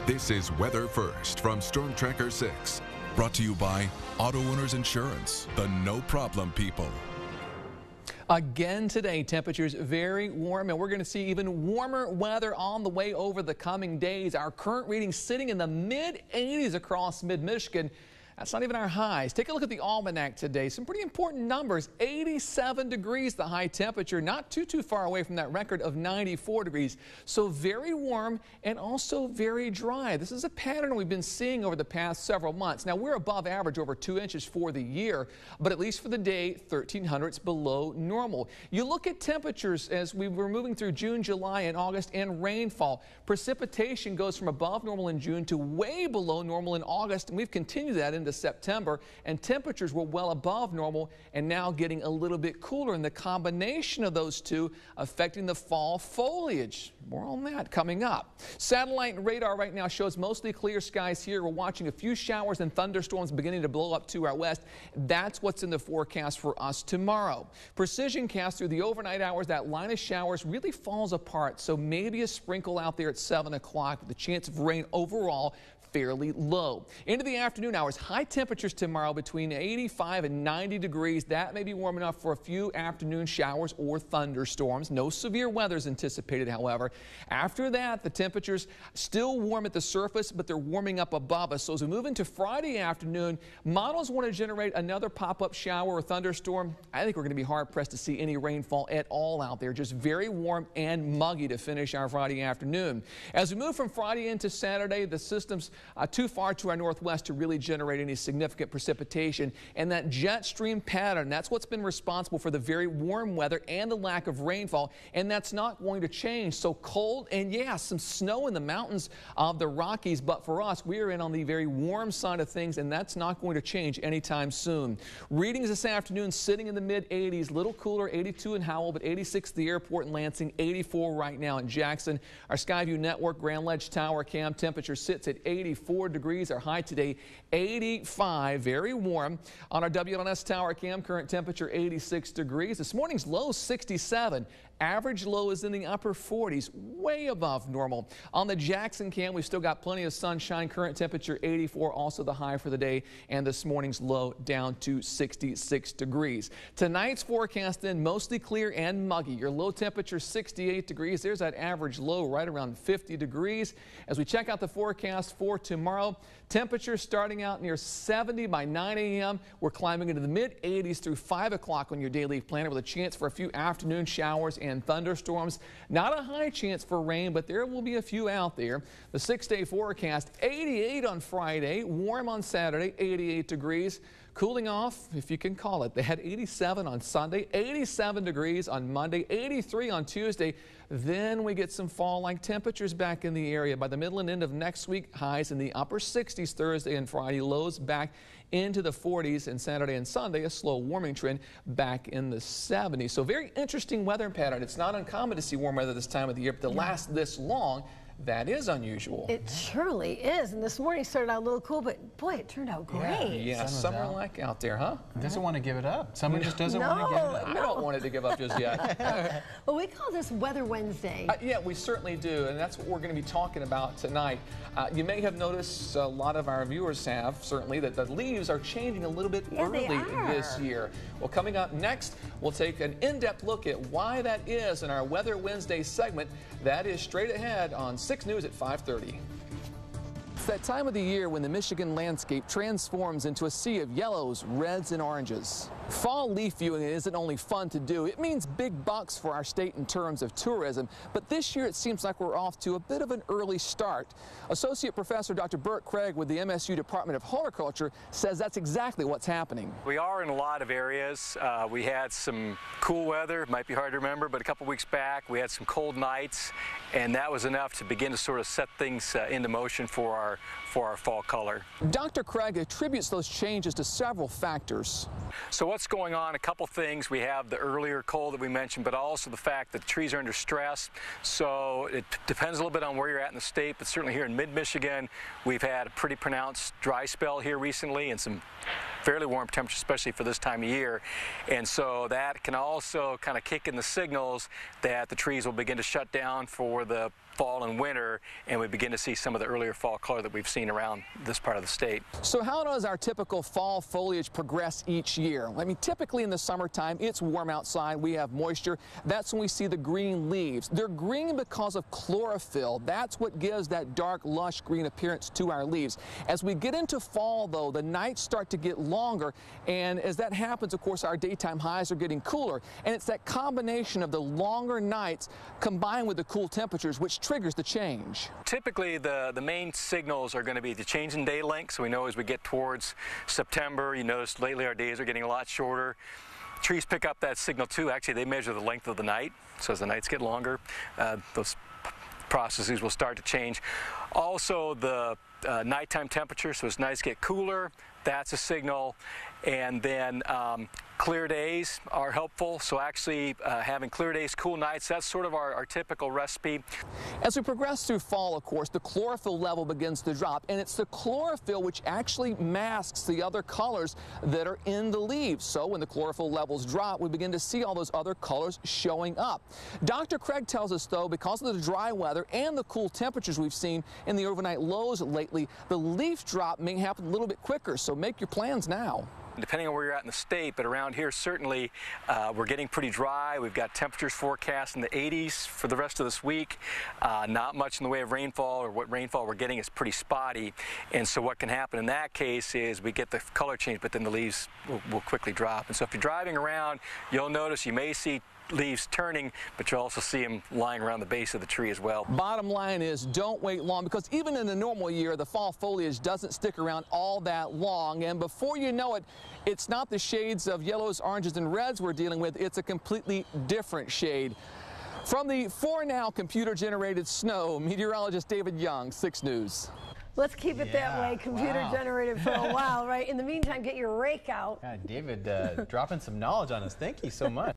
This is Weather First from Storm Tracker 6. Brought to you by Auto Owners Insurance, the no problem people. Again today, temperatures very warm, and we're going to see even warmer weather on the way over the coming days. Our current reading sitting in the mid-80s across mid-Michigan. That's not even our highs. Take a look at the almanac today. Some pretty important numbers. 87 degrees the high temperature, not too far away from that record of 94 degrees. So very warm and also very dry. This is a pattern we've been seeing over the past several months. Now we're above average, over 2 inches for the year, but at least for the day, 1,300's below normal. You look at temperatures as we were moving through June, July, and August, and rainfall. Precipitation goes from above normal in June to way below normal in August, and we've continued that into September, and temperatures were well above normal and now getting a little bit cooler, and the combination of those two affecting the fall foliage. More on that coming up. Satellite and radar right now shows mostly clear skies here. We're watching a few showers and thunderstorms beginning to blow up to our west. That's what's in the forecast for us tomorrow. Precision cast through the overnight hours, that line of showers really falls apart, so maybe a sprinkle out there at 7 o'clock with the chance of rain overall fairly low. Into the afternoon hours, high temperatures tomorrow between 85 and 90 degrees. That may be warm enough for a few afternoon showers or thunderstorms. No severe weather is anticipated, however. After that, the temperatures still warm at the surface, but they're warming up above us. So as we move into Friday afternoon, models want to generate another pop-up shower or thunderstorm. I think we're going to be hard-pressed to see any rainfall at all out there. Just very warm and muggy to finish our Friday afternoon. As we move from Friday into Saturday, the system's too far to our northwest to really generate any significant precipitation, and that jet stream pattern, that's what's been responsible for the very warm weather and the lack of rainfall, and that's not going to change. So cold and yeah, some snow in the mountains of the Rockies, but for us, we are in on the very warm side of things, and that's not going to change anytime soon. Readings this afternoon sitting in the mid-80s, little cooler, 82 in Howell, but 86 at the airport in Lansing, 84 right now in Jackson. Our Skyview Network Grand Ledge Tower cam temperature sits at 84 degrees. Our high today, 85, very warm. On our WLNS Tower cam, current temperature 86 degrees. This morning's low, 67. Average low is in the upper 40s, way above normal. On the Jackson cam, we've still got plenty of sunshine. Current temperature 84, also the high for the day, and this morning's low down to 66 degrees. Tonight's forecast then mostly clear and muggy. Your low temperature 68 degrees. There's that average low right around 50 degrees. As we check out the forecast for tomorrow, temperatures starting out near 70 by 9 a.m. We're climbing into the mid-80s through 5 o'clock on your day leaf planner with a chance for a few afternoon showers and thunderstorms. Not a high chance for rain, but there will be a few out there. The 6-day forecast, 88 on Friday, warm on Saturday, 88 degrees. Cooling off, if you can call it. They had 87 on Sunday, 87 degrees on Monday, 83 on Tuesday. Then we get some fall-like temperatures back in the area. By the middle and end of next week, highs in the upper 60s Thursday and Friday, lows back into the 40s, and Saturday and Sunday, a slow warming trend back in the 70s. So very interesting weather pattern. It's not uncommon to see warm weather this time of the year, but to last this long, that is unusual. It surely is. And this morning started out a little cool, but boy, it turned out great. Yeah, summer-like out there, huh? It doesn't want to give it up. Summer just doesn't want to give it up. I don't want it to give up just yet. Well, we call this Weather Wednesday. Yeah, we certainly do, and that's what we're going to be talking about tonight. You may have noticed, a lot of our viewers have, certainly, that the leaves are changing a little bit early this year. Well, coming up next, we'll take an in-depth look at why that is in our Weather Wednesday segment. That is straight ahead on 6 News at 5:30. It's that time of the year when the Michigan landscape transforms into a sea of yellows, reds, and oranges. Fall leaf viewing isn't only fun to do, it means big bucks for our state in terms of tourism. But this year it seems like we're off to a bit of an early start. Associate Professor Dr. Burt Craig with the MSU Department of Horticulture says that's exactly what's happening. We are in a lot of areas. We had some cool weather, might be hard to remember, but a couple weeks back we had some cold nights, and that was enough to begin to sort of set things into motion for our fall color. Dr. Craig attributes those changes to several factors. So what's going on? A couple things. We have the earlier cold that we mentioned, but also the fact that the trees are under stress. So it depends a little bit on where you're at in the state, but certainly here in mid-Michigan, we've had a pretty pronounced dry spell here recently and some fairly warm temperatures, especially for this time of year. And so that can also kind of kick in the signals that the trees will begin to shut down for the fall and winter, and we begin to see some of the earlier fall color that we've seen around this part of the state. So how does our typical fall foliage progress each year? I mean, typically in the summertime, it's warm outside, we have moisture. That's when we see the green leaves. They're green because of chlorophyll. That's what gives that dark, lush green appearance to our leaves. As we get into fall, though, the nights start to get longer, and as that happens, of course, our daytime highs are getting cooler, and it's that combination of the longer nights combined with the cool temperatures which triggers the change. Typically, the main signals are going to be the change in day length. So we know as we get towards September, you notice lately our days are getting a lot shorter. Trees pick up that signal too. Actually, they measure the length of the night. So as the nights get longer, those processes will start to change. Also, the nighttime temperature, so as nights get cooler, that's a signal. And then clear days are helpful. So actually having clear days, cool nights, that's sort of our typical recipe. As we progress through fall, of course, the chlorophyll level begins to drop, and it's the chlorophyll which actually masks the other colors that are in the leaves. So when the chlorophyll levels drop, we begin to see all those other colors showing up. Dr. Craig tells us, though, because of the dry weather and the cool temperatures we've seen in the overnight lows lately, the leaf drop may happen a little bit quicker, so make your plans now. Depending on where you're at in the state, but around here certainly we're getting pretty dry. We've got temperatures forecast in the 80s for the rest of this week. Not much in the way of rainfall, or what rainfall we're getting is pretty spotty. And so what can happen in that case is we get the color change, but then the leaves will quickly drop. And so if you're driving around, you'll notice you may see leaves turning, but you'll also see them lying around the base of the tree as well. Bottom line is, don't wait long, because even in a normal year, the fall foliage doesn't stick around all that long, and before you know it, it's not the shades of yellows, oranges, and reds we're dealing with, it's a completely different shade. From the For Now computer-generated snow, meteorologist David Young, 6 News. Let's keep it that way, computer generated for a while, right? In the meantime, get your rake out. God, David dropping some knowledge on us. Thank you so much.